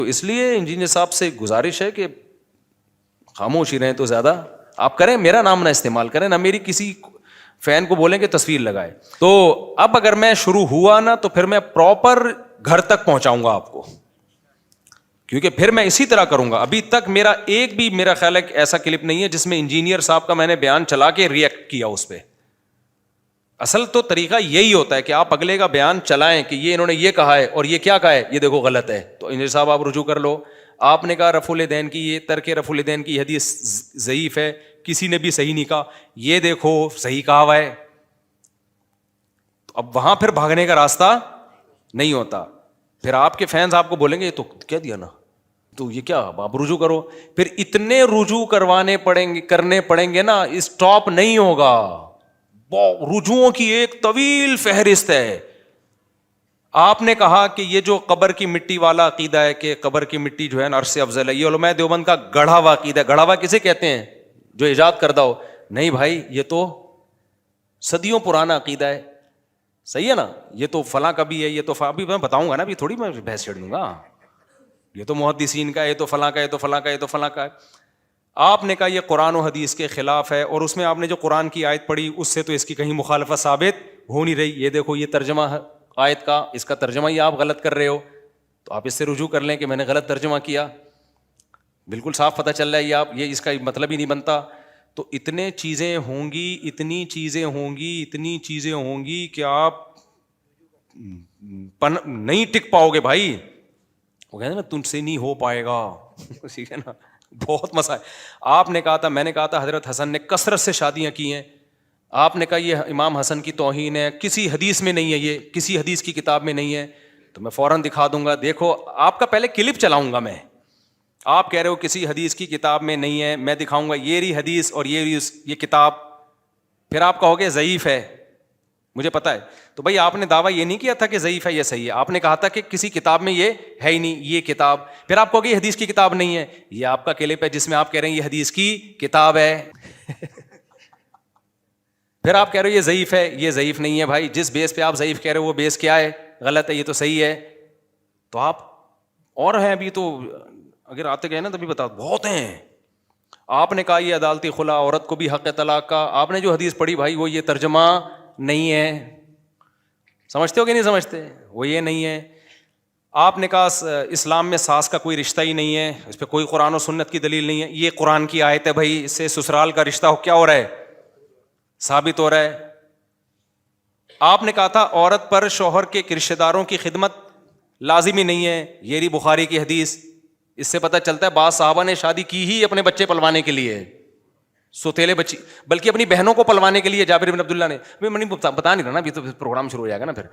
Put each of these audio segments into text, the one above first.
تو اس لیے انجینئر صاحب سے گزارش ہے کہ خاموش ہی رہیں تو زیادہ آپ کریں, میرا نام نہ استعمال کریں, نہ میری کسی فین کو بولیں کہ تصویر لگائے. تو اب اگر میں شروع ہوا نا تو پھر میں پراپر گھر تک پہنچاؤں گا آپ کو, کیونکہ پھر میں اسی طرح کروں گا. ابھی تک میرا ایک بھی میرا خیال ہے کہ ایسا کلپ نہیں ہے جس میں انجینئر صاحب کا میں نے بیان چلا کے ریئیکٹ کیا اس پہ. اصل تو طریقہ یہی ہوتا ہے کہ آپ اگلے کا بیان چلائیں کہ یہ انہوں نے یہ کہا ہے اور یہ کیا کہا ہے, یہ دیکھو غلط ہے. تو انجینئر صاحب آپ رجوع کر لو, آپ نے کہا رفع الیدین کی, یہ ترک رفع الیدین کی حدیث ضعیف ہے, کسی نے بھی صحیح نہیں کہا, یہ دیکھو صحیح کہا ہوا ہے. تو اب وہاں پھر بھاگنے کا راستہ نہیں ہوتا. پھر آپ کے فینس آپ کو بولیں گے یہ تو کہہ دیا نا, تو یہ کیا, آپ رجوع کرو. پھر اتنے رجوع کرنے پڑیں گے نا, اسٹاپ نہیں ہوگا. رجوعوں کی ایک طویل فہرست ہے. آپ نے کہا کہ یہ جو قبر کی مٹی والا عقیدہ ہے کہ قبر کی مٹی جو ہے نا عرش سے افضل ہے, یہ علماء دیوبند کا گڑھا ہوا عقیدہ ہے. گڑھا ہوا کسے کہتے ہیں؟ جو ایجاد کردہ ہو. نہیں بھائی, یہ تو صدیوں پرانا عقیدہ ہے. صحیح ہے نا, یہ تو فلاں کا بھی ہے, یہ تو ابھی میں بتاؤں گا نا, ابھی تھوڑی میں بحث چھیڑ دوں گا. یہ تو محدثین کا, یہ تو فلاں کا, یہ تو فلاں کا, یہ تو فلاں کا ہے. آپ نے کہا یہ قرآن و حدیث کے خلاف ہے, اور اس میں آپ نے جو قرآن کی آیت پڑھی اس سے تو اس کی کہیں مخالفت ثابت ہو نہیں رہی. یہ دیکھو یہ ترجمہ آیت کا, اس کا ترجمہ ہی آپ غلط کر رہے ہو, تو آپ اس سے رجوع کر لیں کہ میں نے غلط ترجمہ کیا. بالکل صاف پتہ چل رہا ہے یہ اس کا مطلب ہی نہیں بنتا. تو اتنی چیزیں ہوں گی کہ آپ نہیں ٹک پاؤ گے بھائی. وہ کہتے ہیں نا تم سے نہیں ہو پائے گا, ٹھیک ہے نا, بہت مسئلہ ہے. آپ نے کہا تھا, میں نے کہا تھا حضرت حسن نے کثرت سے شادیاں کی ہیں. آپ نے کہا یہ امام حسن کی توہین ہے, کسی حدیث میں نہیں ہے, یہ کسی حدیث کی کتاب میں نہیں ہے. تو میں فوراً دکھا دوں گا, دیکھو آپ کا پہلے کلپ چلاؤں گا میں. آپ کہہ رہے ہو کسی حدیث کی کتاب میں نہیں ہے, میں دکھاؤں گا یہ رہی حدیث اور یہ کتاب. پھر آپ کہو گے ضعیف ہے, مجھے پتا ہے. تو بھائی آپ نے دعویٰ یہ نہیں کیا تھا کہ ضعیف ہے, یہ صحیح ہے. آپ نے کہا تھا کہ کسی کتاب میں یہ ہے ہی نہیں, یہ کتاب. پھر آپ کہو گے یہ حدیث کی کتاب نہیں ہے. یہ آپ کا کلپ ہے جس میں آپ کہہ رہے ہیں یہ حدیث کی کتاب ہے. پھر آپ کہہ رہے ہو یہ ضعیف ہے, یہ ضعیف نہیں ہے بھائی. جس بیس پہ آپ ضعیف کہہ رہے ہو وہ بیس کیا ہے؟ غلط ہے, یہ تو صحیح ہے. تو آپ اور ہیں ابھی تو اگر آتے گئے نا تبھی بتا, بہت ہیں. آپ نے کہا یہ عدالتی خلا, عورت کو بھی حق طلاق کا. آپ نے جو حدیث پڑھی بھائی وہ یہ ترجمہ نہیں ہے. سمجھتے ہو کہ نہیں سمجھتے؟ وہ یہ نہیں ہے. آپ نے کہا اسلام میں ساس کا کوئی رشتہ ہی نہیں ہے, اس پہ کوئی قرآن و سنت کی دلیل نہیں ہے. یہ قرآن کی آیت ہے بھائی, اس سے سسرال کا رشتہ کیا ہو رہا ہے؟ ثابت ہو رہا ہے. آپ نے کہا تھا عورت پر شوہر کے رشتہ داروں کی خدمت لازمی نہیں ہے, یہ رہی بخاری کی حدیث. اس سے پتہ چلتا ہے بعض صحابہ نے شادی کی ہی اپنے بچے پلوانے کے لیے, سوتیلے بچی, بلکہ اپنی بہنوں کو پلوانے کے لیے. جابر بن عبداللہ نے, میں بتا نہیں رہا نا, ابھی تو پروگرام شروع ہو جائے گا نا پھر,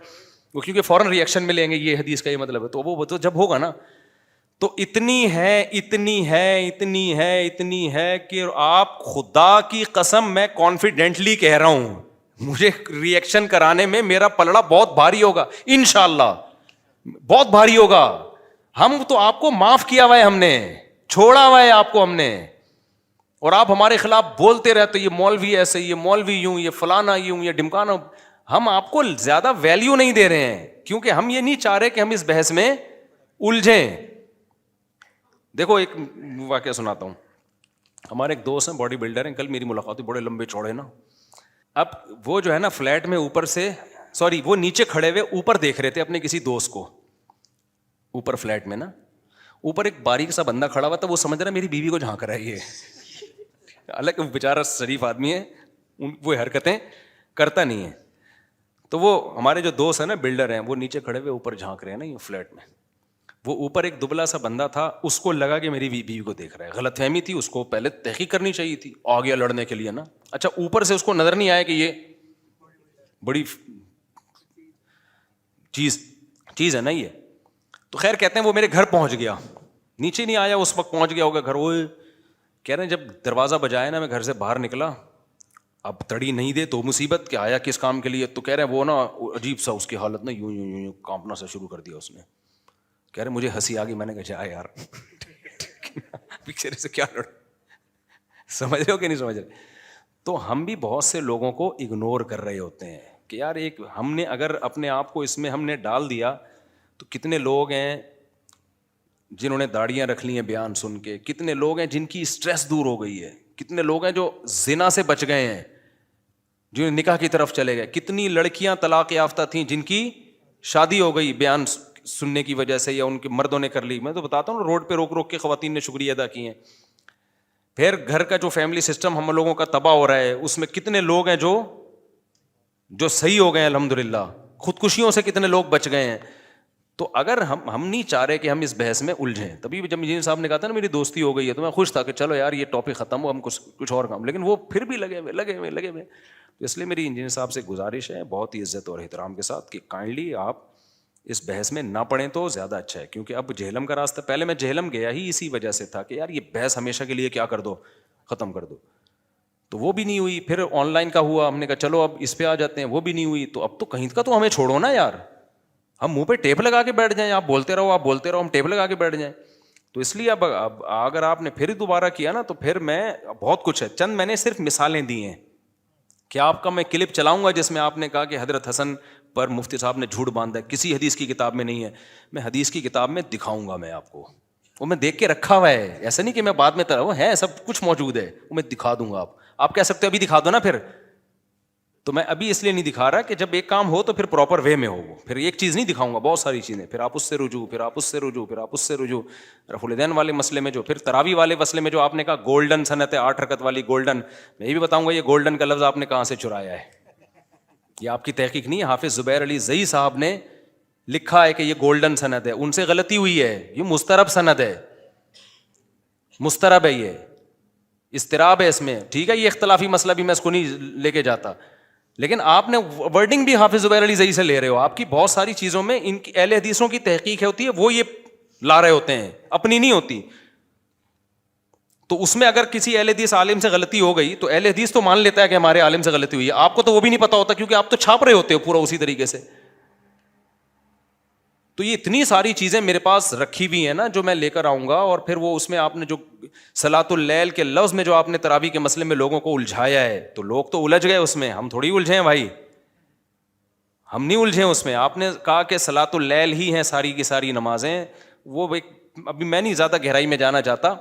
وہ کیونکہ فوراً ریئیکشن میں لیں گے یہ حدیث کا یہ مطلب ہے, تو وہ تو جب ہوگا نا. تو اتنی ہے کہ آپ خدا کی قسم میں کانفیڈنٹلی کہہ رہا ہوں, مجھے ریئیکشن کرانے میں میرا پلڑا بہت بھاری ہوگا انشاءاللہ, بہت بھاری ہوگا. ہم تو آپ کو معاف کیا ہوا ہے, ہم نے چھوڑا ہوا ہے آپ کو ہم نے, اور آپ ہمارے خلاف بولتے رہتے یہ مولوی ایسے, یہ مولوی یوں, یہ فلانا یوں, یہ ڈمکانا. ہم آپ کو زیادہ ویلیو نہیں دے رہے ہیں کیونکہ ہم یہ نہیں چاہ رہے کہ ہم اس بحث میں الجھیں. دیکھو ایک واقعہ سناتا ہوں. ہمارے ایک دوست ہیں باڈی بلڈر ہیں, کل میری ملاقات ہوئی, بڑے لمبے چوڑے نا. اب وہ جو ہے نا فلیٹ میں اوپر سے وہ نیچے کھڑے ہوئے اوپر دیکھ رہے تھے اپنے کسی دوست کو. اوپر فلیٹ میں نا اوپر ایک باریک سا بندہ کھڑا ہوا تھا, وہ سمجھ رہا میری بیوی کو جھانک رہا ہے یہ. حالانکہ وہ بیچارہ شریف آدمی ہے, وہ حرکتیں کرتا نہیں ہے. تو وہ ہمارے جو دوست ہیں نا بلڈر ہیں, وہ نیچے کھڑے ہوئے اوپر جھانک رہے ہیں نا یہ فلیٹ میں. وہ اوپر ایک دبلا سا بندہ تھا, اس کو لگا کہ میری بیوی کو دیکھ رہا ہے. غلط فہمی تھی, اس کو پہلے تحقیق کرنی چاہیے تھی, آ گیا لڑنے کے لیے نا. اچھا اوپر سے اس کو نظر نہیں آیا کہ یہ بڑی چیز ہے نا یہ. تو خیر کہتے ہیں وہ میرے گھر پہنچ گیا, نیچے نہیں آیا اس وقت, پہنچ گیا ہوگا گھر. وہ کہہ رہے ہیں جب دروازہ بجایا نا میں گھر سے باہر نکلا, اب تڑی نہیں دے تو مصیبت, کہ آیا کس کام کے لیے. تو کہہ رہے ہیں وہ نا عجیب سا اس کی حالت نا یوں کانپنا سا شروع کر دیا اس نے. کہہ رہے مجھے ہنسی آ گئی, میں نے کہا جا یار پکچر سے کیا لڑ, سمجھ رہے ہو کہ نہیں سمجھ رہے. تو ہم بھی بہت سے لوگوں کو اگنور کر رہے ہوتے ہیں کہ یار ایک ہم نے اگر اپنے آپ کو اس میں ہم نے ڈال دیا تو کتنے لوگ ہیں جنہوں نے داڑیاں رکھ لی ہیں بیان سن کے, کتنے لوگ ہیں جن کی اسٹریس دور ہو گئی ہے, کتنے لوگ ہیں جو زنا سے بچ گئے ہیں, جو نکاح کی طرف چلے گئے, کتنی لڑکیاں طلاق یافتہ تھیں جن کی شادی ہو گئی بیان سننے کی وجہ سے, یا ان کے مردوں نے کر لی. میں تو بتاتا ہوں روڈ پہ روک روک کے خواتین نے شکریہ ادا کیے ہیں. پھر گھر کا جو فیملی سسٹم ہم لوگوں کا تباہ ہو رہا ہے, اس میں کتنے لوگ ہیں جو صحیح ہو گئے ہیں الحمدللہ, خودکشیوں سے کتنے لوگ بچ گئے ہیں. تو اگر ہم نہیں چاہ رہے کہ ہم اس بحث میں الجھیں, تبھی جب انجینئر صاحب نے کہا تھا نا میری دوستی ہو گئی ہے, تو میں خوش تھا کہ چلو یار یہ ٹاپک ختم ہو, ہم کچھ اور کام, لیکن وہ پھر بھی لگے ہوئے. تو اس لیے میری انجینئر صاحب سے گزارش ہے بہت ہی عزت اور احترام کے ساتھ کہ کائنڈلی آپ اس بحث میں نہ پڑھیں تو زیادہ اچھا ہے, کیونکہ اب جہلم کا راستہ, پہلے میں جہلم گیا ہی اسی وجہ سے تھا کہ یار یہ بحث ہمیشہ کے لیے کیا کر دو, ختم کر دو. تو وہ بھی نہیں ہوئی. پھر آن لائن کا ہوا, ہم نے کہا چلو اب اس پہ آ جاتے ہیں, وہ بھی نہیں ہوئی. تو اب تو کہیں کا تو ہمیں چھوڑو نا یار, ہم منہ پہ ٹیپ لگا کے بیٹھ جائیں, آپ بولتے رہو, ہم ٹیپ لگا کے بیٹھ جائیں. تو اس لیے اب اگر آپ نے پھر دوبارہ کیا نا, تو پھر میں بہت کچھ ہے, چند میں نے صرف مثالیں دی ہیں. کیا آپ کا میں کلپ چلاؤں گا جس میں آپ نے کہا کہ حضرت حسن پر مفتی صاحب نے جھوٹ باندھا ہے, کسی حدیث کی کتاب میں نہیں ہے. میں حدیث کی کتاب میں دکھاؤں گا, میں آپ کو وہ میں دیکھ کے رکھا ہوا ہے, ایسا نہیں کہ میں بعد میں وہ ہے, سب کچھ موجود ہے, وہ میں دکھا دوں گا. آپ کہہ سکتے ہو ابھی دکھا دو نا, پھر تو میں ابھی اس لیے نہیں دکھا رہا کہ جب ایک کام ہو تو پھر پراپر وے میں ہو, وہ پھر ایک چیز نہیں دکھاؤں گا, بہت ساری چیزیں, پھر آپ اس سے رجوع, پھر آپ اس سے رجوع, پھر آپ اس سے رجوع. رفع الیدین والے مسئلے میں جو, پھر تراویح والے مسئلے میں جو آپ نے کہا گولڈن سنت ہے 8 رکعت والی گولڈن, میں یہ بھی بتاؤں گا یہ گولڈن کا لفظ آپ نے کہاں سے چرایا ہے. یہ آپ کی تحقیق نہیں ہے, حافظ زبیر علی زئی صاحب نے لکھا ہے کہ یہ گولڈن سند ہے, ان سے غلطی ہوئی ہے, یہ مسترب سند ہے, مسترب ہے, یہ استراب ہے اس میں, ٹھیک ہے. یہ اختلافی مسئلہ بھی میں اس کو نہیں لے کے جاتا, لیکن آپ نے ورڈنگ بھی حافظ زبیر علی زئی سے لے رہے ہو. آپ کی بہت ساری چیزوں میں ان کی اہل حدیثوں کی تحقیق ہوتی ہے, وہ یہ لا رہے ہوتے ہیں, اپنی نہیں ہوتی. تو اس میں اگر کسی اہل حدیث عالم سے غلطی ہو گئی تو اہل حدیث تو مان لیتا ہے کہ ہمارے عالم سے غلطی ہوئی ہے, آپ کو تو وہ بھی نہیں پتا ہوتا کیونکہ آپ تو چھاپ رہے ہوتے ہو پورا اسی طریقے سے. تو یہ اتنی ساری چیزیں میرے پاس رکھی ہوئی ہیں نا جو میں لے کر آؤں گا, اور پھر وہ اس میں آپ نے جو صلاۃ اللیل کے لفظ میں جو آپ نے تراویح کے مسئلے میں لوگوں کو الجھایا ہے, تو لوگ تو الجھ گئے اس میں, ہم تھوڑی الجھے ہیں بھائی, ہم نہیں الجھے اس میں. آپ نے کہا کہ صلاۃ اللیل ہی ہیں ساری کی ساری نمازیں, وہ ابھی میں نہیں زیادہ گہرائی میں جانا چاہتا.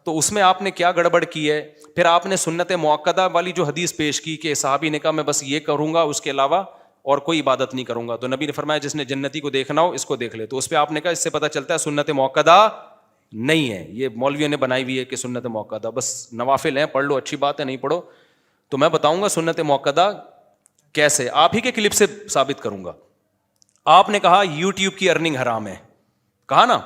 تو اس میں آپ نے کیا گڑبڑ کی ہے. پھر آپ نے سنت مؤکدہ والی جو حدیث پیش کی کہ صحابی نے کہا میں بس یہ کروں گا, اس کے علاوہ اور کوئی عبادت نہیں کروں گا. تو نبی نے فرمایا جس نے جنتی کو دیکھنا ہو اس کو دیکھ لے. تو اس پہ آپ نے کہا اس سے پتہ چلتا ہے سنت مؤکدہ نہیں ہے, یہ مولویوں نے بنائی ہوئی ہے کہ سنت مؤکدہ بس نوافل ہیں, پڑھ لو اچھی بات ہے, نہیں پڑھو. تو میں بتاؤں گا سنت مؤکدہ کیسے, آپ ہی کے کلپ سے ثابت کروں گا. آپ نے کہا یوٹیوب کی ارننگ حرام ہے, کہا نا,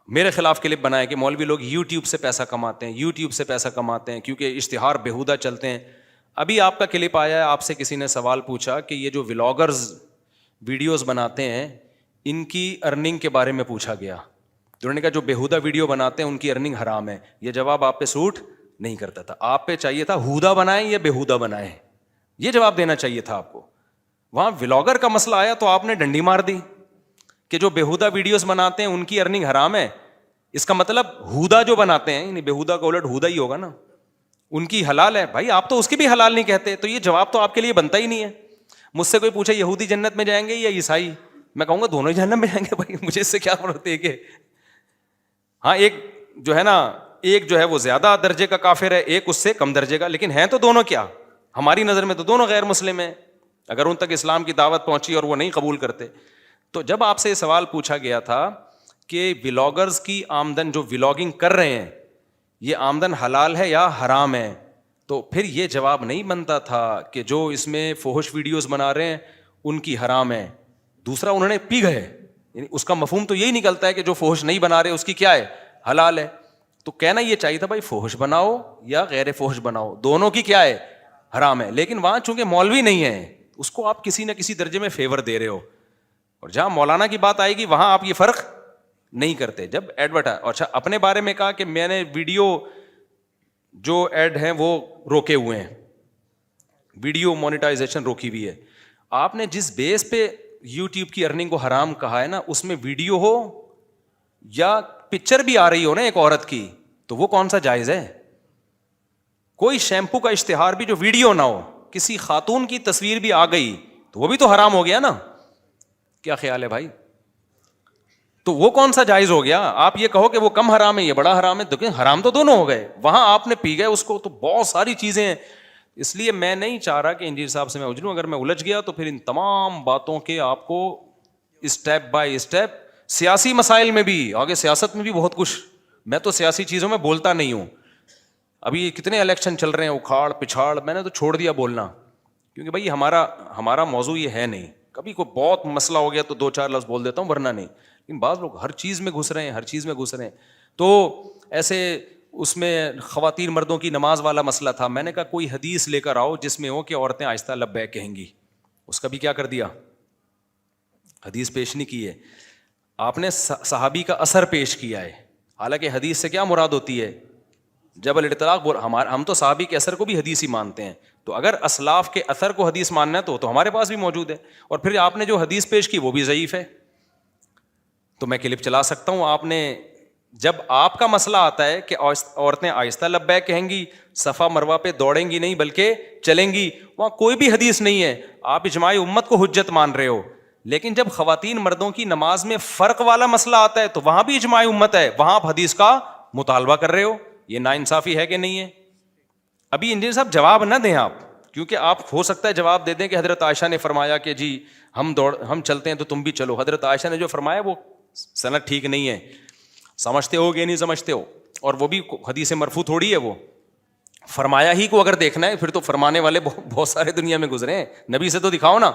میرے خلاف کلپ بنایا کہ مولوی لوگ یوٹیوب سے پیسہ کماتے ہیں, یوٹیوب سے پیسہ کماتے ہیں کیونکہ اشتہار بیہودہ چلتے ہیں. ابھی آپ کا کلپ آیا ہے, آپ سے کسی نے سوال پوچھا کہ یہ جو ولاگرز ویڈیوز بناتے ہیں ان کی ارننگ کے بارے میں پوچھا گیا, تو انہوں نے کہا جو بیہودہ ویڈیو بناتے ہیں ان کی ارننگ حرام ہے. یہ جواب آپ پہ سوٹ نہیں کرتا تھا, آپ پہ چاہیے تھا ہودہ بنائیں یا بیہودہ بنائیں, یہ جواب دینا چاہیے تھا آپ کو. وہاں ولاگر کا مسئلہ آیا تو آپ نے ڈنڈی مار دی کہ جو بیہودہ ویڈیوز بناتے ہیں ان کی ارننگ حرام ہے. اس کا مطلب ہودہ جو بناتے ہیں, یعنی بیہودہ کا الٹ ہودہ ہی ہوگا نا, ان کی حلال ہے. بھائی آپ تو اس کی بھی حلال نہیں کہتے, تو یہ جواب تو آپ کے لیے بنتا ہی نہیں ہے. مجھ سے کوئی پوچھے یہودی جنت میں جائیں گے یا عیسائی, میں کہوں گا دونوں ہی جہنم میں جائیں گے. بھائی مجھے اس سے کیا فرق ہے کہ ہاں ایک جو ہے نا, ایک جو ہے وہ زیادہ درجے کا کافر ہے, ایک اس سے کم درجے کا, لیکن ہیں تو دونوں کیا, ہماری نظر میں تو دونوں غیر مسلم ہیں اگر ان تک اسلام کی دعوت پہنچی اور وہ نہیں قبول کرتے. تو جب آپ سے یہ سوال پوچھا گیا تھا کہ ولاگرز کی آمدن جو ولاگنگ کر رہے ہیں یہ آمدن حلال ہے یا حرام ہے, تو پھر یہ جواب نہیں بنتا تھا کہ جو اس میں فحش ویڈیوز بنا رہے ہیں ان کی حرام ہے, دوسرا انہوں نے پی گئے, یعنی اس کا مفہوم تو یہی نکلتا ہے کہ جو فحش نہیں بنا رہے اس کی کیا ہے, حلال ہے. تو کہنا یہ چاہیے تھا بھائی فحش بناؤ یا غیر فحش بناؤ دونوں کی کیا ہے, حرام ہے. لیکن وہاں چونکہ مولوی نہیں ہے اس کو آپ کسی نہ کسی درجے میں فیور دے رہے ہو, اور جہاں مولانا کی بات آئے گی وہاں آپ یہ فرق نہیں کرتے. جب ایڈورٹ اور اچھا اپنے بارے میں کہا کہ میں نے ویڈیو جو ایڈ ہیں وہ روکے ہوئے ہیں, ویڈیو مونیٹائزیشن روکی ہوئی ہے. آپ نے جس بیس پہ یوٹیوب کی ارننگ کو حرام کہا ہے نا, اس میں ویڈیو ہو یا پکچر بھی آ رہی ہو نا ایک عورت کی, تو وہ کون سا جائز ہے. کوئی شیمپو کا اشتہار بھی جو ویڈیو نہ ہو, کسی خاتون کی تصویر بھی آ گئی تو وہ بھی تو حرام ہو گیا نا. کیا خیال ہے بھائی؟ تو وہ کون سا جائز ہو گیا؟ آپ یہ کہو کہ وہ کم حرام ہے یہ بڑا حرام ہے، دیکھیں حرام تو دونوں ہو گئے، وہاں آپ نے پی گئے اس کو، تو بہت ساری چیزیں ہیں. اس لیے میں نہیں چاہ رہا کہ انجینئر صاحب سے میں اجڑوں، اگر میں الجھ گیا تو پھر ان تمام باتوں کے آپ کو اسٹیپ بائی اسٹیپ، سیاسی مسائل میں بھی، آگے سیاست میں بھی بہت کچھ، میں تو سیاسی چیزوں میں بولتا نہیں ہوں. ابھی کتنے الیکشن چل رہے ہیں، اکھاڑ پچھاڑ، میں نے تو چھوڑ دیا بولنا، کیونکہ بھائی ہمارا موضوع یہ ہے نہیں. کبھی کوئی بہت مسئلہ ہو گیا تو 2-4 لفظ بول دیتا ہوں، ورنہ نہیں. لیکن بعض لوگ ہر چیز میں گھس رہے ہیں. تو ایسے اس میں خواتین مردوں کی نماز والا مسئلہ تھا، میں نے کہا کوئی حدیث لے کر آؤ جس میں ہو کہ عورتیں آہستہ لبیک کہیں گی. اس کا بھی کیا کر دیا، حدیث پیش نہیں کی ہے. آپ نے صحابی کا اثر پیش کیا ہے، حالانکہ حدیث سے کیا مراد ہوتی ہے، جب الاطلاق. ہم تو صحابی کے اثر کو بھی حدیث ہی مانتے ہیں، تو اگر اسلاف کے اثر کو حدیث ماننا ہے تو ہمارے پاس بھی موجود ہے. اور پھر آپ نے جو حدیث پیش کی وہ بھی ضعیف ہے. تو میں کلپ چلا سکتا ہوں. آپ نے جب آپ کا مسئلہ آتا ہے کہ عورتیں آہستہ لبیک کہیں گی، صفا مروہ پہ دوڑیں گی نہیں بلکہ چلیں گی، وہاں کوئی بھی حدیث نہیں ہے، آپ اجماع امت کو حجت مان رہے ہو. لیکن جب خواتین مردوں کی نماز میں فرق والا مسئلہ آتا ہے تو وہاں بھی اجماع امت ہے، وہاں آپ حدیث کا مطالبہ کر رہے ہو. یہ ناانصافی ہے کہ نہیں ہے؟ ابھی انجینئر صاحب جواب نہ دیں آپ، کیونکہ آپ ہو سکتا ہے جواب دے دیں کہ حضرت عائشہ نے فرمایا کہ جی ہم چلتے ہیں تو تم بھی چلو. حضرت عائشہ نے جو فرمایا وہ سند ٹھیک نہیں ہے، سمجھتے ہو کہ نہیں سمجھتے ہو، اور وہ بھی حدیث مرفوع تھوڑی ہے. وہ فرمایا ہی کو اگر دیکھنا ہے پھر تو فرمانے والے بہت سارے دنیا میں گزرے ہیں، نبی سے تو دکھاؤ نا.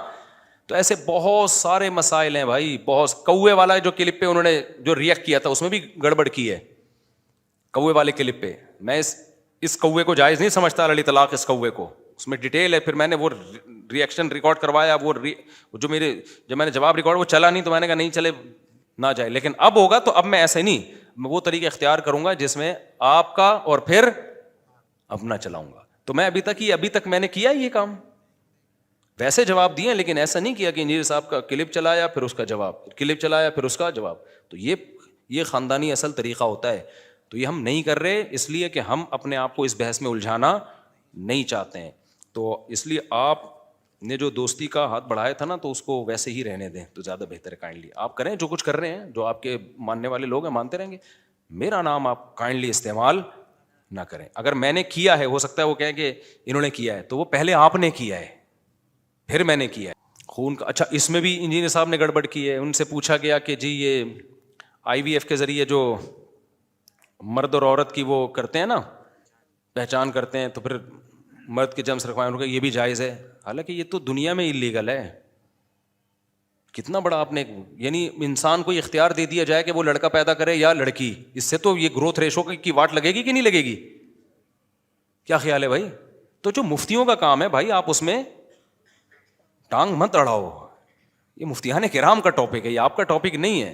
تو ایسے بہت سارے مسائل ہیں بھائی. بہت کوے والا جو کلپ پہ انہوں نے جو ریئیکٹ کیا تھا اس میں بھی گڑبڑ کی ہے. کوے والے کلپ پہ میں اس کوے کو جائز نہیں سمجھتا، علی طلاق اس کوے کو، اس میں ڈیٹیل ہے. پھر میں نے وہ ریئیکشن ریکارڈ کروایا، وہ جو جب میں نے جواب ریکارڈ وہ چلا نہیں تو میں نے کہا نہیں چلے نہ جائے. لیکن اب ہوگا تو اب میں ایسے نہیں، میں وہ طریقہ اختیار کروں گا جس میں آپ کا اور پھر اپنا چلاؤں گا. تو میں ابھی تک میں نے کیا یہ کام، ویسے جواب دیے، لیکن ایسا نہیں کیا کہ انجینئر صاحب کا کلپ چلایا پھر اس کا جواب، کلپ چلایا پھر اس کا جواب. تو یہ خاندانی اصل طریقہ ہوتا ہے. تو یہ ہم نہیں کر رہے اس لیے کہ ہم اپنے آپ کو اس بحث میں الجھانا نہیں چاہتے ہیں. تو اس لیے آپ نے جو دوستی کا ہاتھ بڑھایا تھا نا تو اس کو ویسے ہی رہنے دیں تو زیادہ بہتر ہے. کائنڈلی آپ کریں جو کچھ کر رہے ہیں، جو آپ کے ماننے والے لوگ ہیں مانتے رہیں گے. میرا نام آپ کائنڈلی استعمال نہ کریں. اگر میں نے کیا ہے، ہو سکتا ہے وہ کہیں کہ انہوں نے کیا ہے، تو وہ پہلے آپ نے کیا ہے پھر میں نے کیا ہے. خون کا اچھا، اس میں بھی انجینئر صاحب نے گڑبڑ کی ہے. ان سے پوچھا گیا کہ جی یہ IVF کے ذریعے جو مرد اور عورت کی وہ کرتے ہیں نا، پہچان کرتے ہیں، تو پھر مرد کے جرمز رکھوائیں، ان کا یہ بھی جائز ہے. حالانکہ یہ تو دنیا میں اللیگل ہے. کتنا بڑا آپ نے، یعنی انسان کو اختیار دے دیا جائے کہ وہ لڑکا پیدا کرے یا لڑکی. اس سے تو یہ گروتھ ریشو کی واٹ لگے گی کہ نہیں لگے گی؟ کیا خیال ہے بھائی؟ تو جو مفتیوں کا کام ہے بھائی، آپ اس میں ٹانگ مت اڑاؤ. یہ مفتیان کرام کا ٹاپک ہے، یہ آپ کا ٹاپک نہیں ہے.